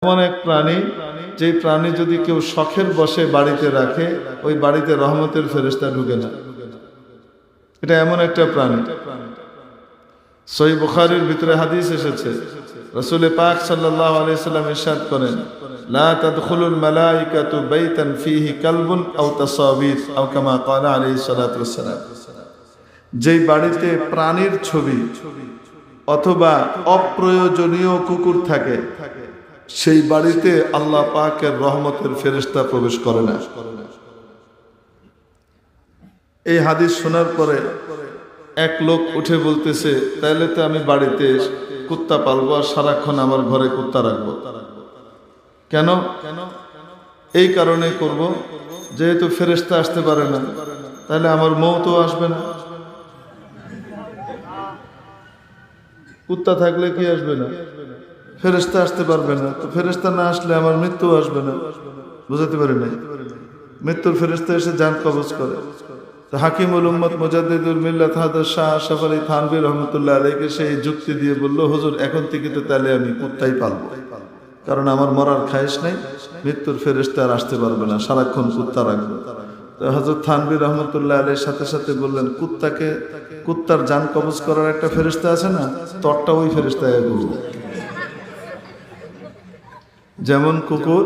এমন এক প্রাণী, যে প্রাণী যদি কেউ শখের বসে বাড়িতে রাখে, ওই বাড়িতে রহমতের ফেরেশতা ঢুকে না। এটা এমন একটা প্রাণী। সহিহ বুখারীর ভিতরে হাদিস এসেছে, রাসূল পাক সাল্লাল্লাহু আলাইহি সাল্লাম ইরশাদ করেন, লা তাদখুলুল মালাইকাতু বাইতান ফীহি কালবুন আও তাসাবির আও কামা ক্বালা আলাইহিস সালাতু ওয়াসসালাম। যেই বাড়িতে প্রাণীর ছবি অথবা অপ্রয়োজনীয় কুকুর থাকে, সেই বাড়িতে আল্লাহ পাকের রহমতের ফেরেশতা প্রবেশ করে না। এই হাদিস শোনার পরে এক লোক উঠে বলতেছে, তাহলে তো আমি বাড়িতে কুত্তা পালবো আর সারাক্ষণ আমার ঘরে কুত্তা রাখবো। কেন? এই কারণে করব, যেহেতু ফেরেশতা আসতে পারে না, তাহলে আমার মওতও আসবে না। কুত্তা থাকলে কি আসবে না? ফেরেশতা আসতে পারবে না, তো ফেরেশতা না আসলে আমার মৃত্যু আসবে না। বুঝাতে পারি নাই? মৃত্যুর ফেরেশতা এসে জান কবজ করে। তো হাকিমুল উম্মত মুজাদ্দিদুল মিল্লাত হযরত শাহ আশরাফ আলী থানভী রাহমাতুল্লাহ আলাইহি সেই যুক্তি দিয়ে বলল, হুজুর এখন থেকে তো তাহলে আমি কুত্তাই পালবো, কারণ আমার মরার খায়েশ নাই, মৃত্যুর ফেরেশতা আর আসতে পারবে না, সারাক্ষণ কুত্তা রাখবো। তো হযরত থানভী রাহমাতুল্লাহ আলাইহির সাথে সাথে বললেন, কুত্তার জান কবজ করার একটা ফেরেশতা আছে না, তরটা ওই ফেরেশতা করব। যেমন কুকুর,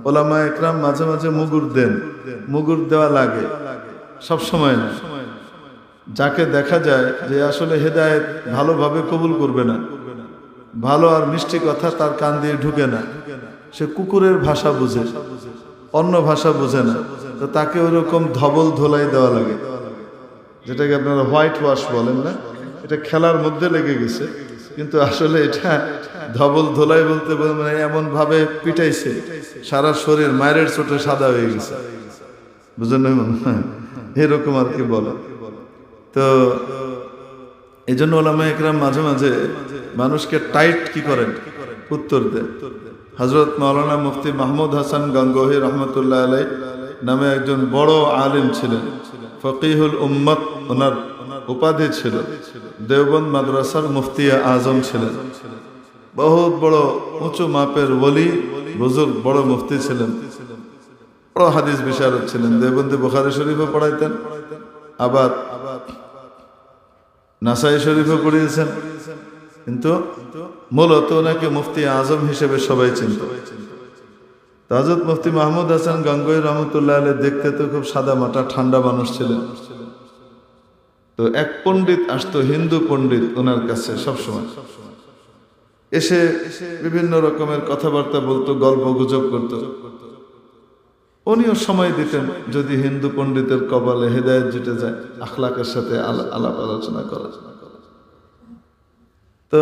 ওলামা একরাম মাঝে মাঝে মুগুর দেন, মুগুর দেওয়া লাগে, সব সময় না। যাকে দেখা যায় যে আসলে হেদায়েত ভালোভাবে কবুল করবে না, ভালো আর মিষ্টি কথা তার কান দিয়ে ঢুকে না, সে কুকুরের ভাষা বুঝে, অন্য ভাষা বুঝে না, তো তাকে ওইরকম ধবল ধোলাই দেওয়া লাগে, যেটাকে আপনারা হোয়াইট ওয়াশ বলেন না। এটা খেলার মধ্যে লেগে গেছে, কিন্তু আসলে এটা ধবল ধোলাই বলতে মানে এমন ভাবে পিটাইছে, সারা শরীর মায়ের চোটে সাদা হয়ে গেছে, বুঝলেন না? এরকম আর কি বলে। তো এই জন্য ওলামা একরাম মাঝে মাঝে মানুষকে টাইট কি করেন, উত্তর দেয়। হযরত মাওলানা মুফতি মাহমুদ হাসান গঙ্গোহী রহমতুল্লাহ আলাইহি নামে একজন বড় আলিম ছিলেন, ফকিহুল উম্মত ওনার উপাধি ছিল। দেওবন্দ মাদ্রাসার মুফতি আজম ছিলেন, বহুত বড় উঁচু মাপের ওলি বুজুর্গ বড় মুফতি ছিলেন, বড় হাদিস বিশারদ ছিলেন। দেওবন্দে বুখারী শরীফও পড়াইতেন, আবার নাসাই শরীফও পড়িয়েছেন, কিন্তু মূলত ওনাকে মুফতি আজম হিসেবে সবাই চিনত। হযরত মুফতি মাহমুদ হাসান গঙ্গোহী রহমতুল্লাহ আলাইহি দেখতে তো খুব সাদা মাটা ঠান্ডা মানুষ ছিলেন। তো এক পণ্ডিত আসতো, হিন্দু পণ্ডিত, ওনার কাছে সবসময় এসে বিভিন্ন রকমের কথাবার্তা বলতো, গল্প গুজব করতো। উনিও সময় দিতেন যদি হিন্দু পণ্ডিতের কপালে হেদায়েত জুটে যায়, আখলাকের সাথে আলাপ আলোচনা করা। তো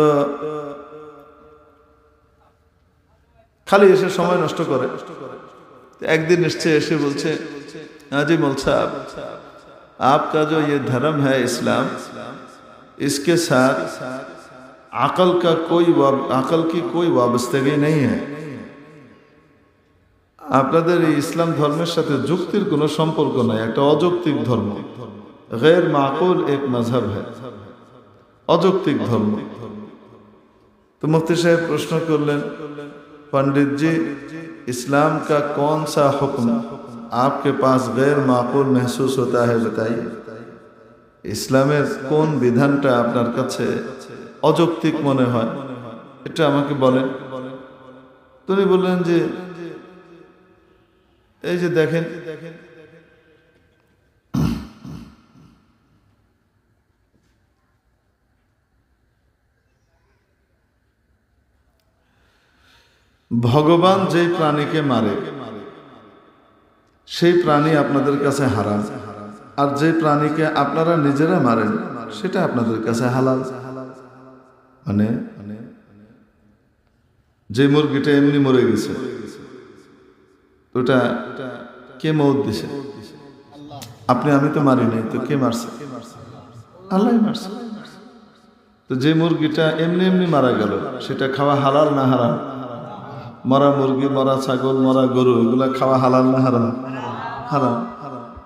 খালি এসে সময় নষ্ট করে। একদিন এসে বলছে, हाजी मौल साहब, आपका जो ये धर्म है इस्लाम, इसके साथ अकल की कोई वाबस्तगी नहीं है। আপনাদের এই ইসলাম ধর্মের সাথে যুক্তির কোনো সম্পর্ক নাই, একটা অযৌক্তিক ধর্ম, গैर माकूल एक मजहब है, অযৌক্তিক ধর্ম। तो मुफ्ती साहब प्रश्न करलें, पंडित जी इस्लाम का कौन सा हुक्म आपके पास गैर माकूल महसूस होता है, बताइए। इस्लामेर कौन विधानटा आपनार काछे अयौक्तिक मने हय, এটা আমাকে বলেন। তিনি বললেন যে এই যে দেখেন, ভগবান যেই প্রাণীকে মারে সেই প্রাণী আপনাদের কাছে হারাম, আর যে প্রাণীকে আপনারা নিজেরা মারেন সেটা আপনাদের কাছে হালাল। মানে যে মুরগিটা এমনি মরে গেছে, ওটা কে মৌত দিছে? আপনি আমি তো মারি নাই, তো কে মারছে? আল্লাহ মারছে। তো যে মুরগিটা এমনি এমনি মারা গেল, সেটা খাওয়া হালাল না হারাম? মরা মুরগি, মরা ছাগল, মরা গরু, এগুলা খাওয়া হালাল না হারাম? হারাম।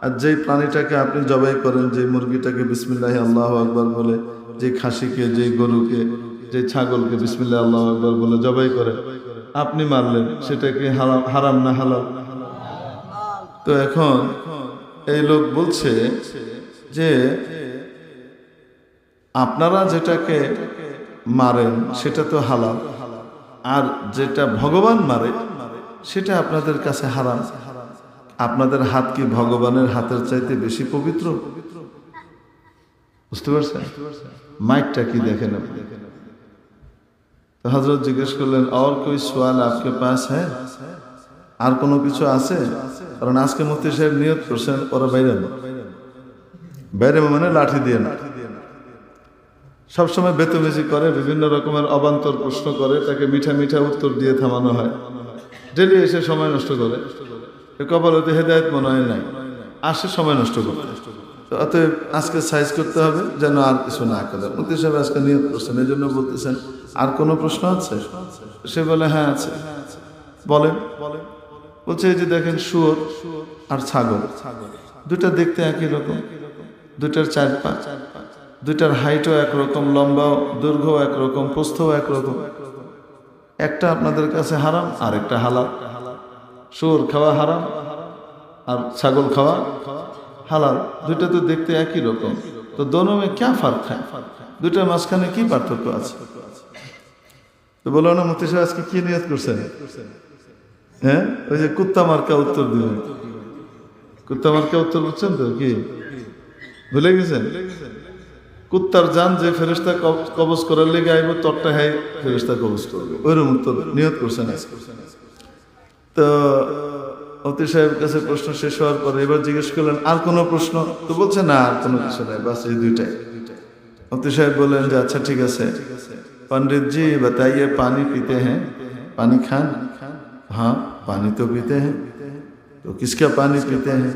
আর যেই প্রাণীটাকে আপনি জবাই করেন, যে মুরগিটাকে বিসমিল্লাহি আল্লাহু আকবার বলে, যে খাসিকে, যে গরুকে যে ছাগলকে বিসমিল্লাহ আল্লাহু আকবার বলে জবাই করে আপনি মারলেন, সেটা কি হারাম না হালাল? তো এখন এই লোক বলছে যে আপনারা যেটাকে মারেন সেটা তো হালাল, আর যেটা ভগবান মারে সেটা আপনাদের কাছে হারাম। আপনাদের হাত কি ভগবানের হাতের চাইতে বেশি পবিত্র? বুঝতে পারছেন? মাইকটা কি দেখেন আপনি? তো হযরত জিজ্ঞেস করলেন, और कोई सवाल आपके पास है? আর কোনো কিছু আছে? কারণ আজকে মুফতি সাহেব নিয়ত করছেন ওরা বাইরে বাইরে মানে লাঠি দিয়ে না, সবসময় বেতমেজি করে, বিভিন্ন রকমের অবান্তর প্রশ্ন করে, তাকে মিঠা মিঠা উত্তর দিয়ে থামানো হয়। ডেলি এসে সময় নষ্ট করে, কপালতে হেদায়েত মনে হয় নাই, আসে সময় নষ্ট করতে। তো অতএব আজকে সাইজ করতে হবে যেন আর কিছু না করে। মুফতি সাহেব আজকে নিয়ত করছেন, এই জন্য বলতেছেন আর কোনো প্রশ্ন আছে? সে বলে হ্যাঁ আছে। বলেন। বলছে এই যে দেখেন শুয়োর আর ছাগল, দুটা দেখতে একই রকম, দুটার চার পা, দুটার হাইটও একরকম, লম্বাও দৈর্ঘ্য একরকম, প্রস্থও একরকম। একটা আপনাদের কাছে হারাম আর একটা হালাল। শুয়োর খাওয়া হারাম আর ছাগল খাওয়া হালাল। দুইটা তো দেখতে একই রকম, তো দোনো মে ক্যা ফার্ক হ্যায়? দুইটার মাঝখানে কি পার্থক্য আছে? তো বলো না মুফতি সাহেব আজকে কি নিয়ত করছেন? হ্যাঁ, ওই যে কুত্তা মার্কা উত্তর দিবেন। কুত্তা মার্কা উত্তর বুঝছেন তো? কি ভুলে গেছেন? কুত্তার জান যে ফেরেশতা কবজ করার লেগে আইব, তরটা হ্যাঁ ফেরেশতা কবজ করবে, ওইরকম উত্তর নিয়ত করছেন আজকে। তো মুফতি সাহেবের কাছে প্রশ্ন শেষ হওয়ার পরে এবার জিজ্ঞেস করলেন আর কোনো প্রশ্ন? তো বলছে না আর কোনো কিছু নাই, বাস এই দুইটাই। মুফতি সাহেব বললেন যে আচ্ছা ঠিক আছে, पंडित जी बताइए पानी पीते हैं, पानी खान? हाँ पानी तो पीते हैं। तो किसका पानी पीते हैं?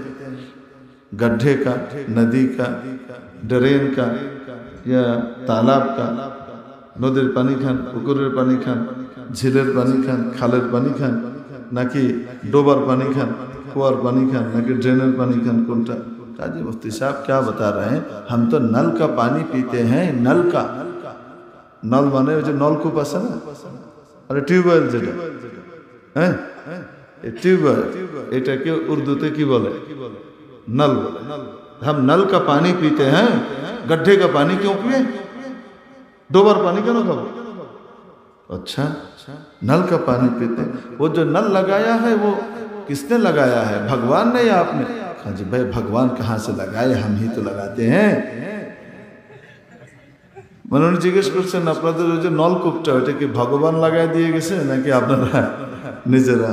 गड्ढे का, नदी का, ड्रेन का या तालाब का? नदीर पानी खान, पुकुरेर पानी खान, झीलेर पानी खान, खालेर पानी खान, नाकि डोबार पानी खान, कुआर पानी खान, नाकि ड्रेनेर पानी खान? कोनटा? काजी मुफ्ती साहब क्या बता रहे हैं? हम तो नल का पानी पीते हैं। नल का, নল মানে ওই যে নলকূপ আছে না, আর টিউবওয়েল যেটা, হ্যাঁ এই টিউবওয়েল, এটাকে উর্দুতে কি বলে? নল বলে। हम नल का पानी पीते हैं, गड्ढे का पानी क्यों पिए? डोबर पानी क्यों ना खाओ? अच्छा, नल का पानी पीते। वो जो नल लगाया है वो किसने लगाया है? भगवान ने या आपने? हाँ जी भाई, भगवान कहाँ से लगाए, हम ही तो लगाते हैं। মানে উনি জিজ্ঞেস করছেন আপনাদের ওই যে নলকূপটা ওইটা কি ভগবান লাগাই দিয়ে গেছে নাকি আপনারা নিজেরা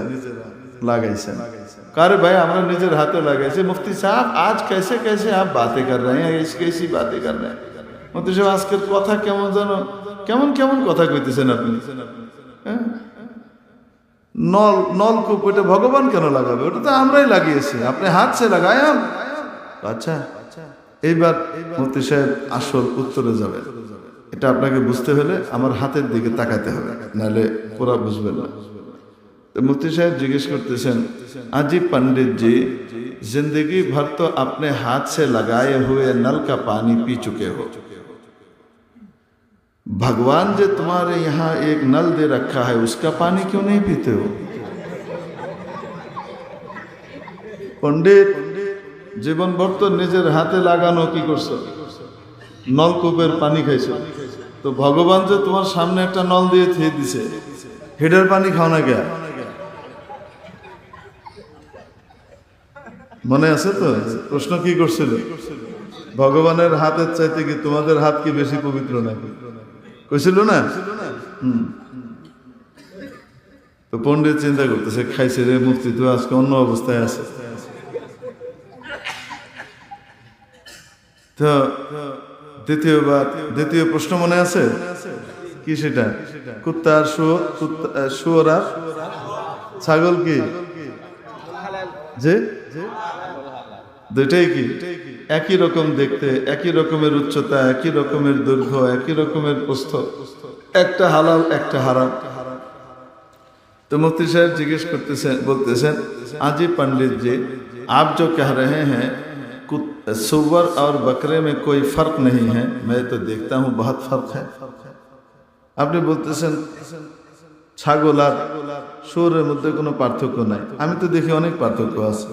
লাগাইছেন? কারে ভাই আমরা নিজের হাতে লাগাইছি। মুফতি সাহেব আজ कैसे कैसे आप बातें कर रहे हैं, कैसी बातें कर रहे हैं? মুফতি সাহেব আজকের কথা কেমন জানো, কেমন কেমন কথা কইতেছেন আপনি। নলকূপ ওটা ভগবান কেন লাগাবে? ওটা তো আমরাই লাগিয়েছি, আপনি হাত সে লাগায়। আচ্ছা, এইবার মুফতি সাহেব আসল উত্তরে যাবে। এটা আপনাকে বুঝতে হলে আমার হাতের দিকে তাকাতে হবে, নাহলে পুরা বুঝবেন না। तो मुफ्ती साहब जिज्ञेस करते अजी पंडित जी, जिंदगी भर तो अपने हाथ से लगाए हुए नल का पानी पी चुके हो, भगवान जो तुम्हारे यहाँ एक नल दे रखा है उसका पानी क्यों नहीं पीते हो? पंडित जीवन भर तो निजेर हाथे लागानो की करछो, नलकूपेर पानी खाइछो, तो भगवान जो तुम्हार सामने एक नल दिए थी दिसे, हेडर पानी खाओ ना क्या? মনে আছে তো প্রশ্ন কি করছিল? ভগবানের হাতের চাইতে কি তোমাদের হাত কি বেশি পবিত্র নাকি কইছিল না? তো পণ্ডিত চিন্তা করতেছে, খাইছে রে মুফতি তো আজকে অন্য অবস্থায় আছে। তো দ্বিতীয় প্রশ্ন মনে আছে কি? সেটা কুত্তা আর শুয়োর আর ছাগল কি যে দুইটাই কি একই রকম দেখতে, একই রকমের উচ্চতা, একই রকমের দৈর্ঘ্য, একই রকমের প্রস্থ, একটা হালাল একটা হারাম। तो मुफ्ती साहब जिज्ञेस करते बोलते आजी पंडित जी, आप जो कह रहे हैं सुअर और बकरे में कोई फर्क नहीं है, मैं तो देखता हूँ बहुत फर्क है। আপনি বলতেছেন ছাগল আর শুয়োরের মধ্যে কোনো পার্থক্য নাই। আমি তো দেখি অনেক পার্থক্য আছে।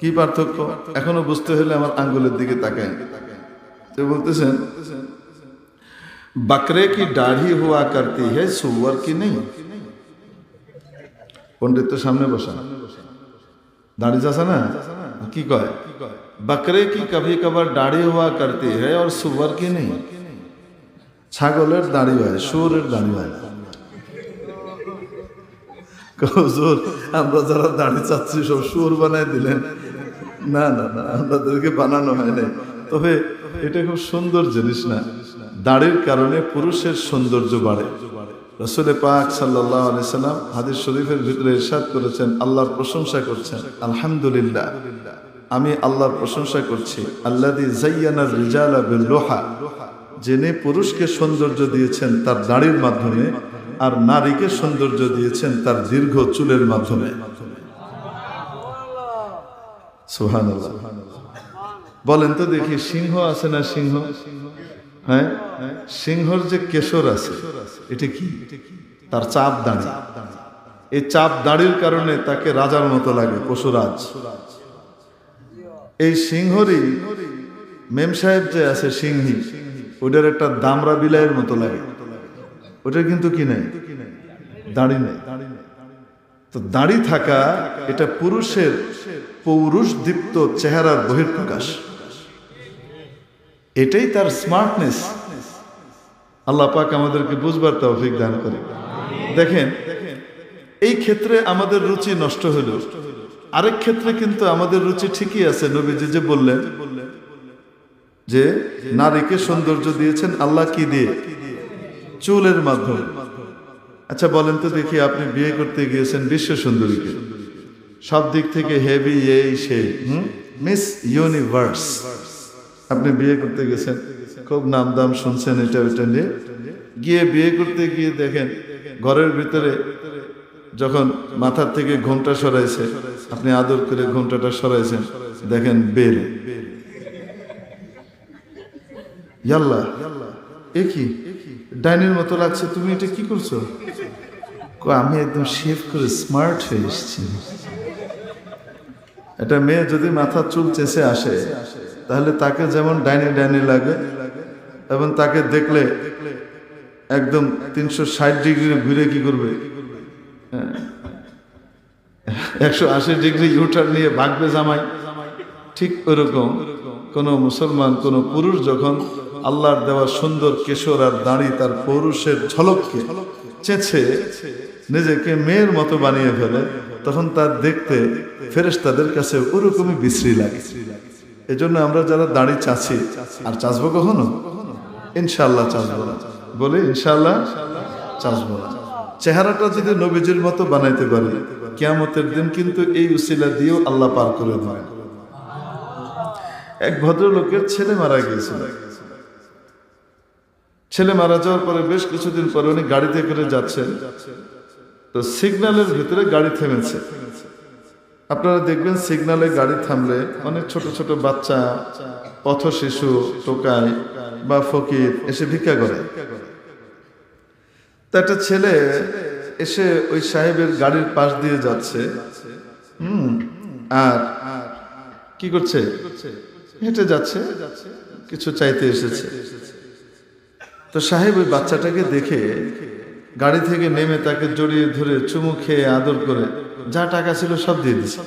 কি পার্থক্য এখনো বুঝতে হলে আমার আঙ্গুলের দিকে তাকায়। তো বলতেছেন बकरे की दाढ़ी हुआ करती है सुअर की नहीं। पंडित तो सामने बसा दाढ़ी जैसा ना की कहे बकरे की कभी कभार दाढ़ी हुआ करती है और सुअर की नहीं। ছাগলের দাড়ি হয়, শুয়োরের দাড়ি হয় না। হুজুর আমরা যারা দাড়ি চাচ্ছি সব শুয়োর বানাই দিলেন। না না না, আমাদেরকে বানানো হয় নাই। তবে এটা খুব সুন্দর জিনিস না, দাড়ির কারণে পুরুষের সৌন্দর্য বাড়ে। রাসূল পাক সাল্লাল্লাহু আলাইহি সাল্লাম হাদিস শরীফের ভিতরে ইরশাদ করেছেন, আল্লাহর প্রশংসা করছেন, আলহামদুলিল্লাহ আমি আল্লাহর প্রশংসা করছি, আল্লাযী যায়্যানার রিজালা বিল লোহা, যিনি পুরুষকে সৌন্দর্য দিয়েছেন তার দাড়ির মাধ্যমে আর নারীকে সৌন্দর্য দিয়েছেন তার দীর্ঘ চুলের মাধ্যমে। সুবহানাল্লাহ। বলেন তো দেখি, সিংহ আছে না সিংহ? হ্যাঁ, সিংহর যে কেশর আছে এটা কি? তার চাপ দাড়ি। এই চাপ দাড়ির কারণে তাকে রাজার মতো লাগে, পশুরাজ। এই সিংহরই মেম সাহেব যে আছে সিংহী, ওটার একটা দামরা বিলাইয়ের মতো লাগে। ওটার কিন্তু কি নাই, দাড়ি নেই। তো দাড়ি থাকা এটা পুরুষের পৌরুষ দীপ্ত চেহারার বহিঃপ্রকাশ, এটাই তার স্মার্টনেস। আল্লাহ পাক আমাদেরকে বুঝবার তৌফিক দান করে। দেখেন, এই ক্ষেত্রে আমাদের রুচি নষ্ট হইল, আরেক ক্ষেত্রে কিন্তু আমাদের রুচি ঠিকই আছে। নবীজি যে বললেন যে নারীকে সৌন্দর্য দিয়েছেন আল্লাহ কি দিয়ে? চুলের মাধ্যমে। আচ্ছা বলেন তো দেখি, আপনি বিয়ে করতে গিয়েছেন বিশ্ব সুন্দরীকে, সব দিক থেকে হেভি, এই সেই মিস ইউনিভার্স, আপনি বিয়ে করতে গেছেন, খুব নাম দাম শুনছেন এটা ওইটা নিয়ে, গিয়ে বিয়ে করতে গিয়ে দেখেন ঘরের ভিতরে যখন মাথার থেকে ঘোমটা সরাইছে, আপনি আদর করে ঘোমটাটা সরাইছেন, দেখেন বেল। ইয়াল্লা, এ কি ডাইনির মতো লাগছে, তুমি এটা কি করছো? আমি একদম শেভ করে স্মার্ট হয়ে এসেছি। এটা মেয়ে যদি মাথার চুল চেঁচে আসে তাহলে তাকে যেমন ডাইনি ডাইনি লাগে, এবং তাকে দেখলে একদম 360 ডিগ্রি ঘুরে কি করবে, 180 ডিগ্রি ইউটার নিয়ে ভাগবে জামাই। ঠিক ওরকম কোন মুসলমান, কোন পুরুষ যখন আল্লাহর দেওয়া সুন্দর কেশর আর দাড়ি তার পৌরুষের ঝলককে চেঁচে নিজেকে মেয়ের মতো বানিয়ে ফেলে, তখন তার দেখতে ফেরেশতাদের কাছে ওরকমই বিশ্রী লাগে। এজন্য আমরা যারা দাড়ি চাচ্ছি, আর চাচবো কখনো? ইনশাআল্লাহ চাচবো না। বলে ইনশাআল্লাহ চাচবো না। চেহারাটা যদি নবীজির মতো বানাইতে পারি, কিয়ামতের দিন কিন্তু এই উসিলা দিয়েও আল্লাহ পার করে দেবেন। এক ভদ্রলোকের ছেলে মারা গিয়েছিল। ছেলে মারা যাওয়ার পরে বেশ কিছুদিন পরে উনি গাড়িতে করে যাচ্ছেন, তো সিগন্যালের ভিতরে গাড়ি থেমেছে। আপনারা দেখবেন সিগন্যালে গাড়ি থামলে অনেক ছোট ছোট বাচ্চা, পথ শিশু, টোকাই বা ফকির এসে ভিক্ষা করে। তো একটা ছেলে এসে ওই সাহেবের গাড়ির পাশ দিয়ে যাচ্ছে, আর কি করছে, হেঁটে যাচ্ছে, কিছু চাইতে এসেছে। তো সাহেব ওই বাচ্চাটাকে দেখে গাড়ি থেকে নেমে তাকে জড়িয়ে ধরে চুমু খেয়ে আদর করে যা টাকা ছিল সব দিয়ে দিচ্ছে।